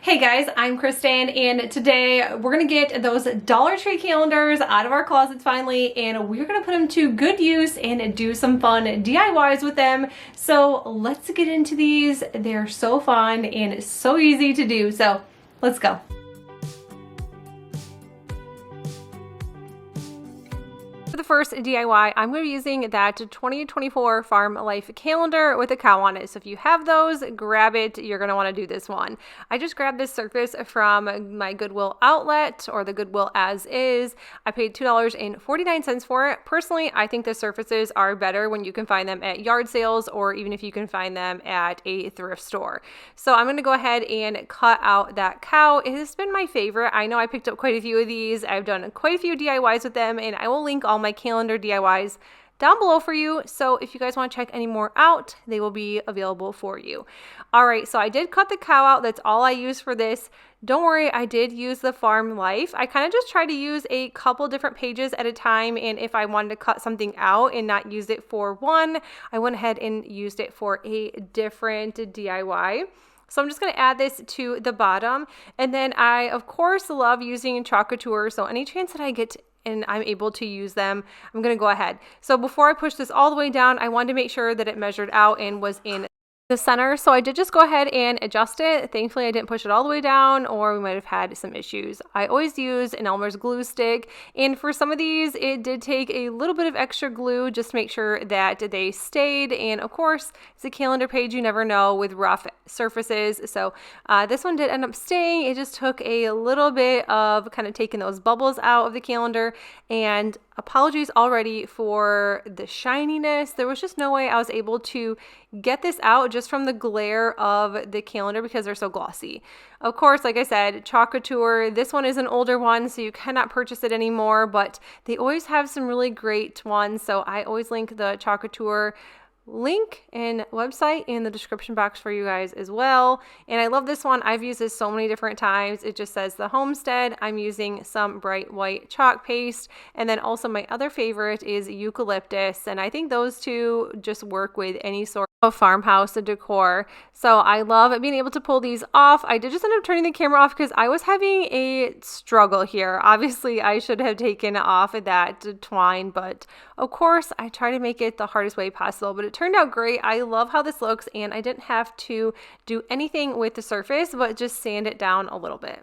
Hey guys, I'm Kristen, and today we're gonna get those Dollar Tree calendars out of our closets finally, and we're gonna put them to good use and do some fun DIYs with them. So let's get into these. They're so fun and so easy to do, so let's go. For the first DIY, I'm going to be using that 2024 Farm Life calendar with a cow on it. So if you have those, grab it. You're going to want to do this one. I just grabbed this surface from my Goodwill outlet, or the Goodwill as is. I paid $2.49 for it. Personally, I think the surfaces are better when you can find them at yard sales, or even if you can find them at a thrift store. So I'm going to go ahead and cut out that cow. It has been my favorite. I know I picked up quite a few of these. I've done quite a few DIYs with them, and I will link all my calendar DIYs down below for you. So if you guys want to check any more out, they will be available for you. All right, so I did cut the cow out. That's all I used for this. Don't worry, I did use the Farm Life. I kind of just try to use a couple different pages at a time, and if I wanted to cut something out and not use it for one, I went ahead and used it for a different DIY. So I'm just going to add this to the bottom, and then I of course love using chalk couture, so any chance that I get and I'm able to use them, I'm going to go ahead. So before I push this all the way down, I wanted to make sure that it measured out and was in the center. So I did just go ahead and adjust it. Thankfully, I didn't push it all the way down, or we might have had some issues. I always use an Elmer's glue stick, and for some of these, it did take a little bit of extra glue just to make sure that they stayed. And of course, it's a calendar page, you never know with rough surfaces. So this one did end up staying. It just took a little bit of kind of taking those bubbles out of the calendar, and apologies already for the shininess. There was just no way I was able to get this out just from the glare of the calendar because they're so glossy. Of course, like I said, chalk couture. This one is an older one, so you cannot purchase it anymore, but they always have some really great ones. So I always link the chalk couture link and website in the description box for you guys as well. And I love this one. I've used this so many different times. It just says the Homestead. I'm using some bright white chalk paste, and then also my other favorite is eucalyptus, and I think those two just work with any sort of farmhouse decor. So I love being able to pull these off. I did just end up turning the camera off because I was having a struggle here. Obviously I should have taken off that twine, but of course I try to make it the hardest way possible, but it turned out great. I love how this looks, and I didn't have to do anything with the surface but just sand it down a little bit.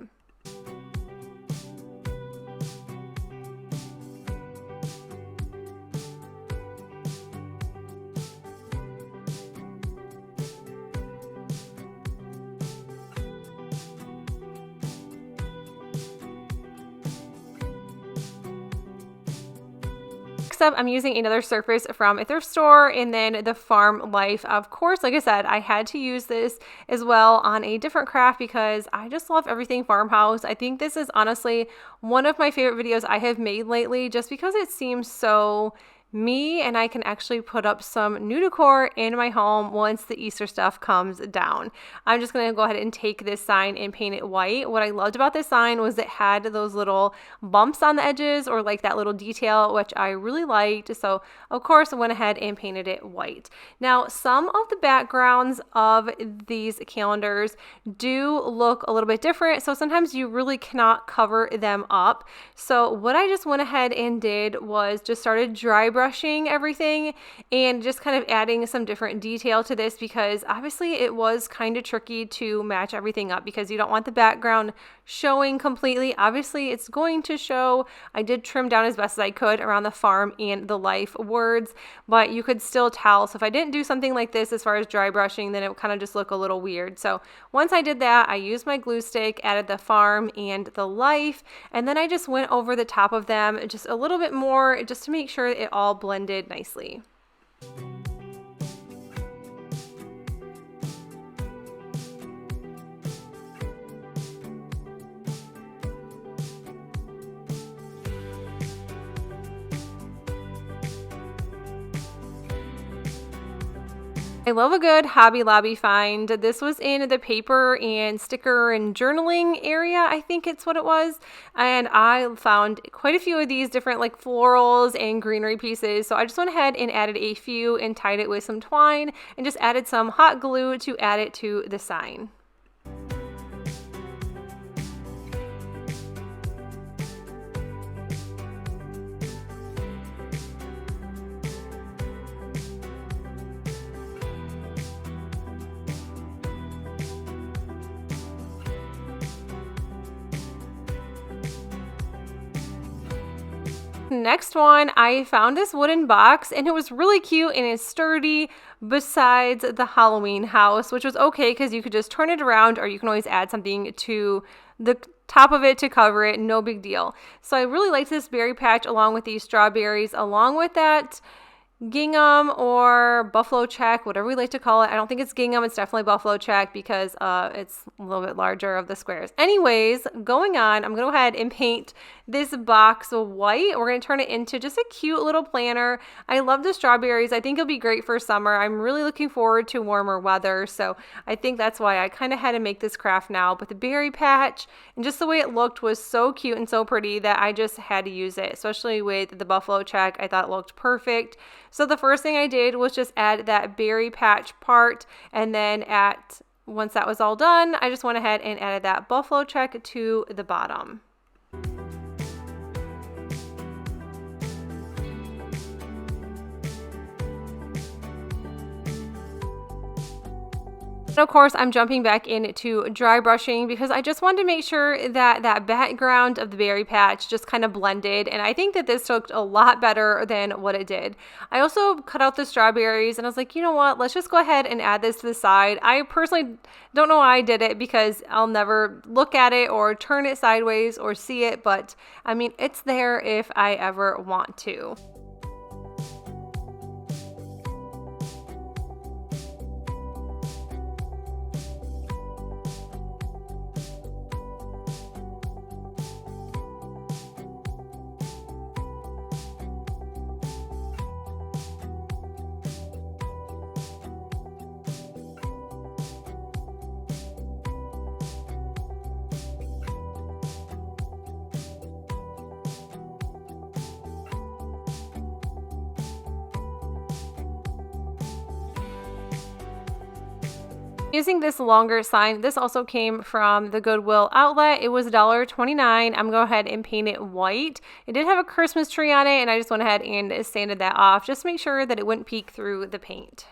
Up, I'm using another surface from a thrift store, and then the Farm Life. Of course, like I said, I had to use this as well on a different craft because I just love everything farmhouse. I think this is honestly one of my favorite videos I have made lately just because it seems so me, and I can actually put up some new decor in my home once the Easter stuff comes down. I'm just going to go ahead and take this sign and paint it white. What I loved about this sign was it had those little bumps on the edges, or like that little detail, which I really liked. So of course I went ahead and painted it white. Now some of the backgrounds of these calendars do look a little bit different, so sometimes you really cannot cover them up. So what I just went ahead and did was just started dry brushing everything and just kind of adding some different detail to this, because obviously it was kind of tricky to match everything up because you don't want the background showing completely. Obviously it's going to show. I did trim down as best as I could around the farm and the life words, but you could still tell. So if I didn't do something like this as far as dry brushing, then it would kind of just look a little weird. So once I did that, I used my glue stick, added the farm and the life, and then I just went over the top of them just a little bit more just to make sure it all blended nicely. I love a good Hobby Lobby find. This was in the paper and sticker and journaling area, I think it's what it was. And I found quite a few of these different like florals and greenery pieces. So I just went ahead and added a few and tied it with some twine and just added some hot glue to add it to the sign. Next one, I found this wooden box and it was really cute and it's sturdy besides the Halloween house, which was okay because you could just turn it around or you can always add something to the top of it to cover it, no big deal. So I really liked this berry patch along with these strawberries, along with that gingham or buffalo check, whatever we like to call it. I don't think it's gingham, it's definitely buffalo check because it's a little bit larger of the squares. Anyways, going on, I'm gonna go ahead and paint this box white. We're gonna turn it into just a cute little planner. I love the strawberries. I think it'll be great for summer. I'm really looking forward to warmer weather, so I think that's why I kind of had to make this craft now. But the berry patch and just the way it looked was so cute and so pretty that I just had to use it, especially with the buffalo check. I thought it looked perfect. So the first thing I did was just add that berry patch part, and then once that was all done, I just went ahead and added that buffalo check to the bottom. And of course, I'm jumping back into dry brushing because I just wanted to make sure that that background of the berry patch just kind of blended. And I think that this looked a lot better than what it did. I also cut out the strawberries and I was like, you know what, let's just go ahead and add this to the side. I personally don't know why I did it because I'll never look at it or turn it sideways or see it. But I mean, it's there if I ever want to. Using this longer sign, this also came from the Goodwill outlet. It was $1.29. I'm going to go ahead and paint it white. It did have a Christmas tree on it, and I just went ahead and sanded that off just to make sure that it wouldn't peek through the paint.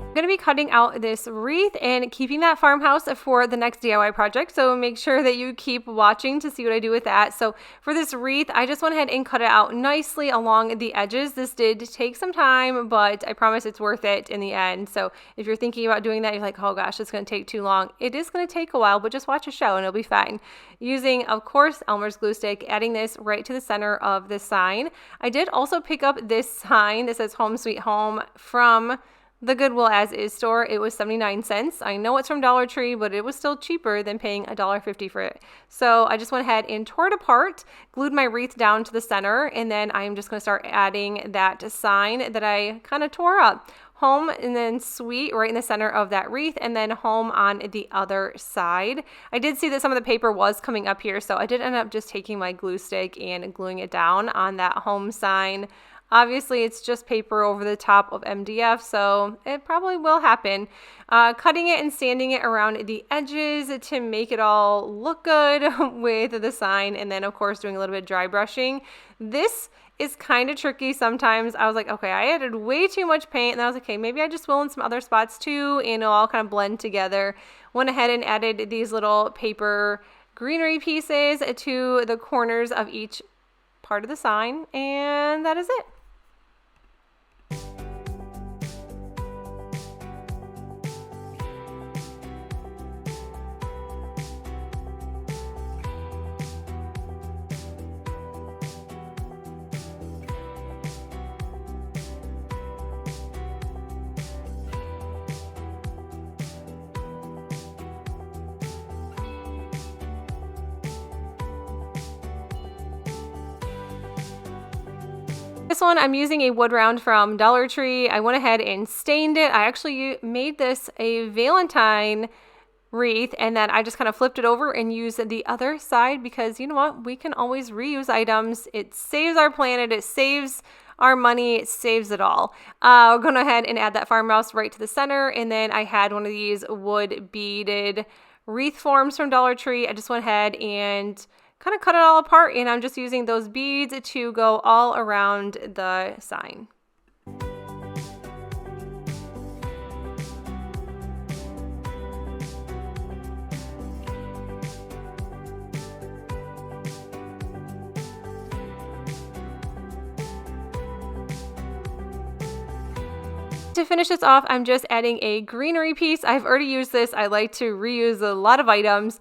I'm going to be cutting out this wreath and keeping that farmhouse for the next DIY project, so make sure that you keep watching to see what I do with that. So for this wreath, I just went ahead and cut it out nicely along the edges. This did take some time, but I promise it's worth it in the end. So if you're thinking about doing that, you're like, oh gosh, it's going to take too long. It is going to take a while, but just watch a show and it'll be fine. Using, of course, Elmer's glue stick, adding this right to the center of the sign. I did also pick up this sign that says Home Sweet Home from the Goodwill As Is store. It was 79 cents. I know it's from Dollar Tree, but it was still cheaper than paying $1.50 for it. So I just went ahead and tore it apart, glued my wreath down to the center, and then I'm just going to start adding that sign that I kind of tore up. Home and then sweet right in the center of that wreath, and then home on the other side. I did see that some of the paper was coming up here, so I did end up just taking my glue stick and gluing it down on that home sign. Obviously, it's just paper over the top of MDF, so it probably will happen. Cutting it and sanding it around the edges to make it all look good with the sign, and then, of course, doing a little bit of dry brushing. This is kind of tricky sometimes. I was like, okay, I added way too much paint, and I was like, okay, maybe I just will in some other spots too, and it'll all kind of blend together. Went ahead and added these little paper greenery pieces to the corners of each part of the sign, and that is it. This one, I'm using a wood round from Dollar Tree. I went ahead and stained it. I actually made this a Valentine wreath, and then I just kind of flipped it over and used the other side because, you know what, we can always reuse items. It saves our planet, it saves our money, it saves it all. We're going to go ahead and add that farmhouse right to the center, and then I had one of these wood beaded wreath forms from Dollar Tree. I just went ahead and kind of cut it all apart, and I'm just using those beads to go all around the sign. To finish this off, I'm just adding a greenery piece. I've already used this. I like to reuse a lot of items.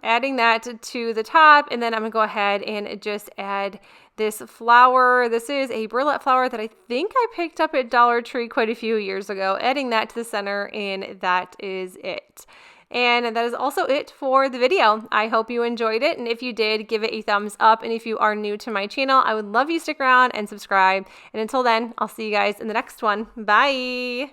Adding that to the top, and then I'm gonna go ahead and just add this flower. This is a burlap flower that I think I picked up at Dollar Tree quite a few years ago. Adding that to the center, and that is it. And that is also it for the video. I hope you enjoyed it, and if you did, give it a thumbs up. And if you are new to my channel, I would love you to stick around and subscribe. And until then, I'll see you guys in the next one. Bye!